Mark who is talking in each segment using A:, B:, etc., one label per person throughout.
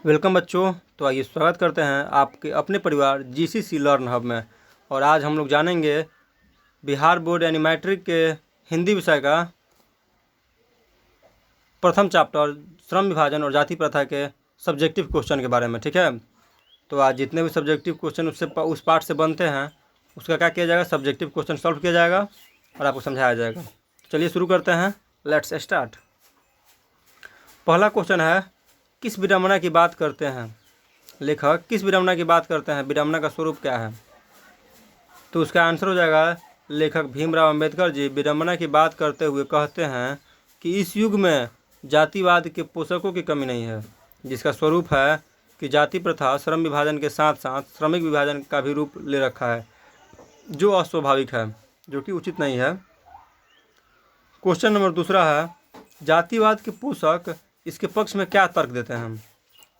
A: Welcome बच्चों। तो आइए स्वागत करते हैं आपके अपने परिवार जीसीसी लर्न हब में। और आज हम लोग जानेंगे बिहार बोर्ड यानी मैट्रिक के हिंदी विषय का प्रथम चैप्टर श्रम विभाजन और जाति प्रथा के सब्जेक्टिव क्वेश्चन के बारे में। ठीक है, तो आज जितने भी सब्जेक्टिव क्वेश्चन उस पार्ट से बनते हैं उसका क्या किया जाएगा, सब्जेक्टिव क्वेश्चन सॉल्व किया जाएगा और आपको समझाया जाएगा। चलिए शुरू करते हैं, लेट्स स्टार्ट। पहला क्वेश्चन है, किस विडंबना की बात करते हैं? लेखक किस विडंबना की बात करते हैं? विडंबना का स्वरूप क्या है? तो उसका आंसर हो जाएगा, लेखक भीमराव अंबेडकर जी विडंबना की बात करते हुए कहते हैं कि इस युग में जातिवाद के पोषकों की कमी नहीं है, जिसका स्वरूप है कि जाति प्रथा श्रम विभाजन के साथ साथ श्रमिक विभाजन का भी रूप ले रखा है, जो अस्वाभाविक है, जो कि उचित नहीं है। क्वेश्चन नंबर दूसरा है, जातिवाद के पोषक इसके पक्ष में क्या तर्क देते हैं हम?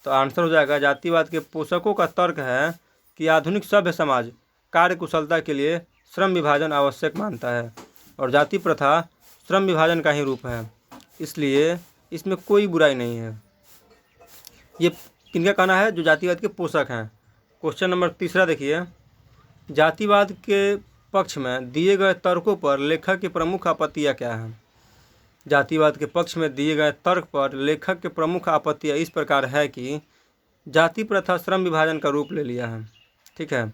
A: तो आंसर हो जाएगा, जातिवाद के पोषकों का तर्क है कि आधुनिक सभ्य समाज कार्य कुशलता के लिए श्रम विभाजन आवश्यक मानता है और जाति प्रथा श्रम विभाजन का ही रूप है, इसलिए इसमें कोई बुराई नहीं है। ये किनका कहना है? जो जातिवाद के पोषक हैं। क्वेश्चन नंबर तीसरा देखिए, जातिवाद के पक्ष में दिए गए तर्कों पर लेखक की प्रमुख आपत्तियाँ क्या हैं? जातिवाद के पक्ष में दिए गए तर्क पर लेखक के प्रमुख आपत्तियाँ इस प्रकार है कि जाति प्रथा श्रम विभाजन का रूप ले लिया है, ठीक है,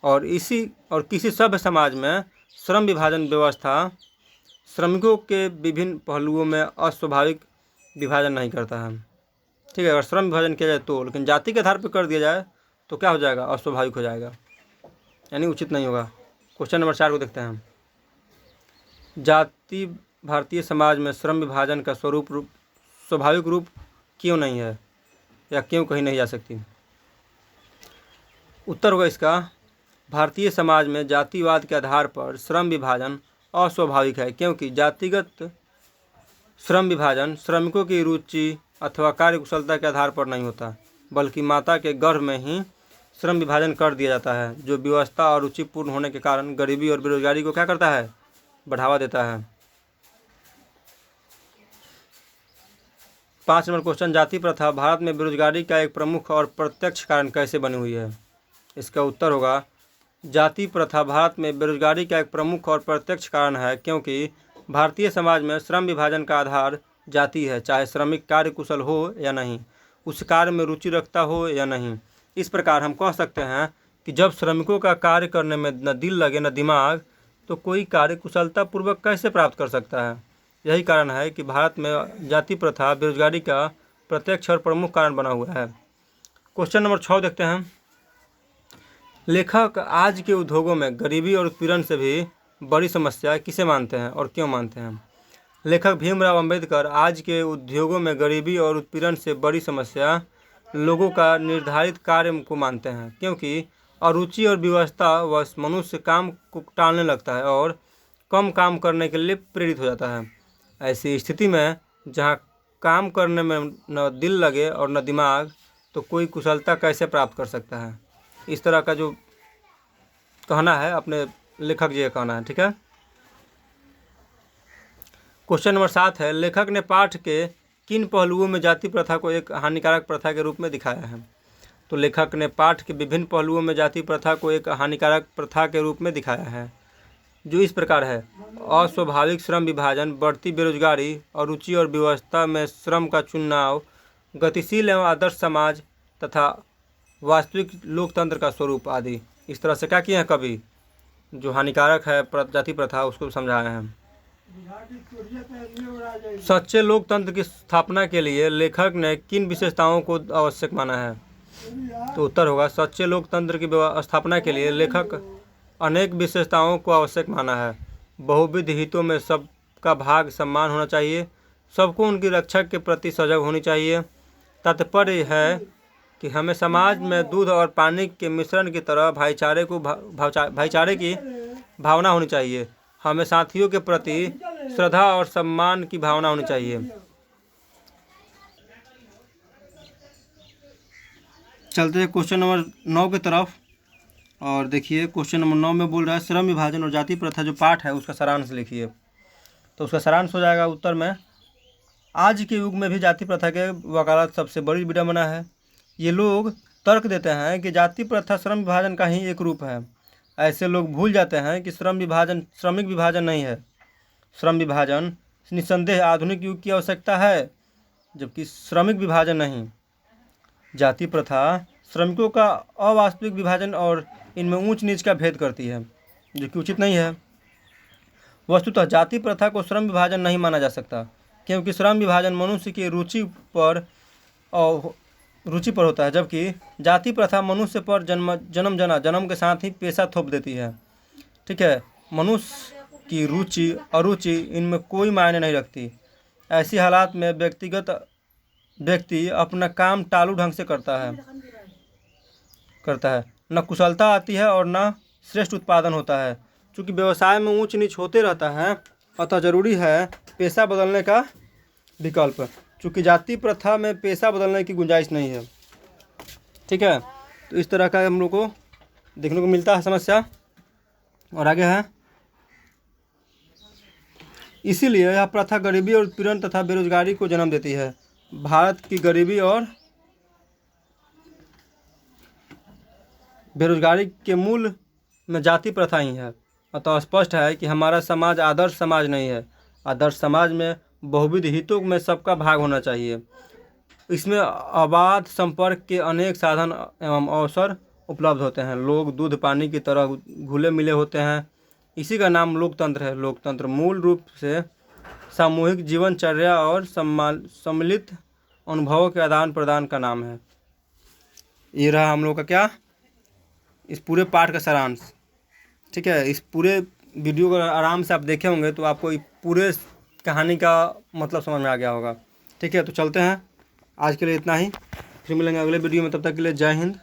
A: और किसी सभ्य समाज में श्रम विभाजन व्यवस्था श्रमिकों के विभिन्न पहलुओं में अस्वाभाविक विभाजन नहीं करता है। ठीक है, अगर श्रम विभाजन किया जाए तो, लेकिन जाति के आधार पर कर दिया जाए तो क्या हो जाएगा? अस्वाभाविक हो जाएगा, यानी उचित नहीं होगा। क्वेश्चन नंबर 4 को देखते हैं, जाति भारतीय समाज में श्रम विभाजन का स्वाभाविक रूप क्यों नहीं है या क्यों कहीं नहीं जा सकती? उत्तर होगा इसका, भारतीय समाज में जातिवाद के आधार पर श्रम विभाजन अस्वाभाविक है, क्योंकि जातिगत श्रम विभाजन श्रमिकों की रुचि अथवा कार्यकुशलता के आधार पर नहीं होता, बल्कि माता के गर्भ में ही श्रम विभाजन कर दिया जाता है, जो व्यवस्था और रुचिपूर्ण होने के कारण गरीबी और बेरोजगारी को क्या करता है? बढ़ावा देता है। 5 नंबर क्वेश्चन, जाति प्रथा भारत में बेरोजगारी का एक प्रमुख और प्रत्यक्ष कारण कैसे बनी हुई है? इसका उत्तर होगा, जाति प्रथा भारत में बेरोजगारी का एक प्रमुख और प्रत्यक्ष कारण है, क्योंकि भारतीय समाज में श्रम विभाजन का आधार जाति है, चाहे श्रमिक कार्य कुशल हो या नहीं, उस कार्य में रुचि रखता हो या नहीं। इस प्रकार हम कह सकते हैं कि जब श्रमिकों का कार्य करने में न दिल लगे न दिमाग, तो कोई कार्य कुशलता पूर्वक कैसे प्राप्त कर सकता है? यही कारण है कि भारत में जाति प्रथा बेरोजगारी का प्रत्यक्ष और प्रमुख कारण बना हुआ है। क्वेश्चन नंबर 6 देखते हैं, लेखक आज के उद्योगों में गरीबी और उत्पीड़न से भी बड़ी समस्या किसे मानते हैं और क्यों मानते हैं? लेखक भीमराव अंबेडकर आज के उद्योगों में गरीबी और उत्पीड़न से बड़ी समस्या लोगों का निर्धारित कार्य को मानते हैं, क्योंकि अरुचि और व्यवस्थावश मनुष्य काम को टालने लगता है और कम काम करने के लिए प्रेरित हो जाता है। ऐसी स्थिति में जहाँ काम करने में न दिल लगे और न दिमाग, तो कोई कुशलता कैसे प्राप्त कर सकता है? इस तरह का जो कहना है अपने लेखक जी का कहना है। ठीक है, क्वेश्चन नंबर 7 है, लेखक ने पाठ के किन पहलुओं में जाति प्रथा को एक हानिकारक प्रथा के रूप में दिखाया है? तो लेखक ने पाठ के विभिन्न पहलुओं में जाति प्रथा को एक हानिकारक प्रथा के रूप में दिखाया है, जो इस प्रकार है, अस्वाभाविक श्रम विभाजन, बढ़ती बेरोजगारी, अरुचि और व्यवस्था में श्रम का चुनाव, गतिशील एवं आदर्श समाज तथा वास्तविक लोकतंत्र का स्वरूप आदि। इस तरह से क्या किए हैं कवि, जो हानिकारक है जाति प्रथा उसको समझाए हैं। सच्चे लोकतंत्र की स्थापना के लिए लेखक ने किन विशेषताओं को आवश्यक माना है? तो उत्तर होगा, सच्चे लोकतंत्र की स्थापना के लिए लेखक अनेक विशेषताओं को आवश्यक माना है। बहुविध हितों में सबका भाग सम्मान होना चाहिए, सबको उनकी रक्षा के प्रति सजग होनी चाहिए। तात्पर्य है कि हमें समाज में दूध और पानी के मिश्रण की तरह भाईचारे की भावना होनी चाहिए। हमें साथियों के प्रति श्रद्धा और सम्मान की भावना होनी चाहिए। चलते हैं क्वेश्चन नंबर 9 की तरफ, और देखिए क्वेश्चन नंबर 9 में बोल रहा है, श्रम विभाजन और जाति प्रथा जो पाठ है उसका सारांश लिखिए। तो उसका सारांश हो जाएगा उत्तर में, आज के युग में भी जाति प्रथा के वकालत सबसे बड़ी विडंबना है। ये लोग तर्क देते हैं कि जाति प्रथा श्रम विभाजन का ही एक रूप है। ऐसे लोग भूल जाते हैं कि श्रम विभाजन श्रमिक विभाजन नहीं है। श्रम विभाजन निस्संदेह आधुनिक युग की आवश्यकता है, जबकि श्रमिक विभाजन नहीं। जाति प्रथा श्रमिकों का अवास्तविक विभाजन और इनमें ऊंच नीच का भेद करती है, जो कि उचित नहीं है। वस्तुतः जाति प्रथा को श्रम विभाजन नहीं माना जा सकता, क्योंकि श्रम विभाजन मनुष्य की रुचि पर होता है, जबकि जाति प्रथा मनुष्य पर जन्म के साथ ही पेशा थोप देती है। ठीक है, मनुष्य की रुचि अरुचि इनमें कोई मायने नहीं रखती। ऐसी हालात में व्यक्ति अपना काम टालू ढंग से करता है, न कुशलता आती है और न श्रेष्ठ उत्पादन होता है। चूँकि व्यवसाय में ऊंच नीच होते रहता है, अतः जरूरी है पेशा बदलने का विकल्प। चूँकि जाति प्रथा में पेशा बदलने की गुंजाइश नहीं है। ठीक है, तो इस तरह का हम लोग को देखने को मिलता है समस्या। और आगे है, इसीलिए यह प्रथा गरीबी और उत्पीड़न तथा बेरोजगारी को जन्म देती है। भारत की गरीबी और बेरोजगारी के मूल में जाति प्रथा ही है। अतः स्पष्ट है कि हमारा समाज आदर्श समाज नहीं है। आदर्श समाज में बहुविध हितों में सबका भाग होना चाहिए। इसमें अबाध संपर्क के अनेक साधन एवं अवसर उपलब्ध होते हैं। लोग दूध पानी की तरह घुले मिले होते हैं। इसी का नाम लोकतंत्र है। लोकतंत्र मूल रूप से सामूहिक जीवनचर्या और सम्मिलित अनुभवों के आदान प्रदान का नाम है। ये रहा हम लोग का क्या, इस पूरे पाठ का सारांश। ठीक है, इस पूरे वीडियो को आराम से आप देखे होंगे तो आपको पूरे कहानी का मतलब समझ में आ गया होगा। ठीक है, तो चलते हैं, आज के लिए इतना ही। फिर मिलेंगे अगले वीडियो में, तब तक के लिए जय हिंद।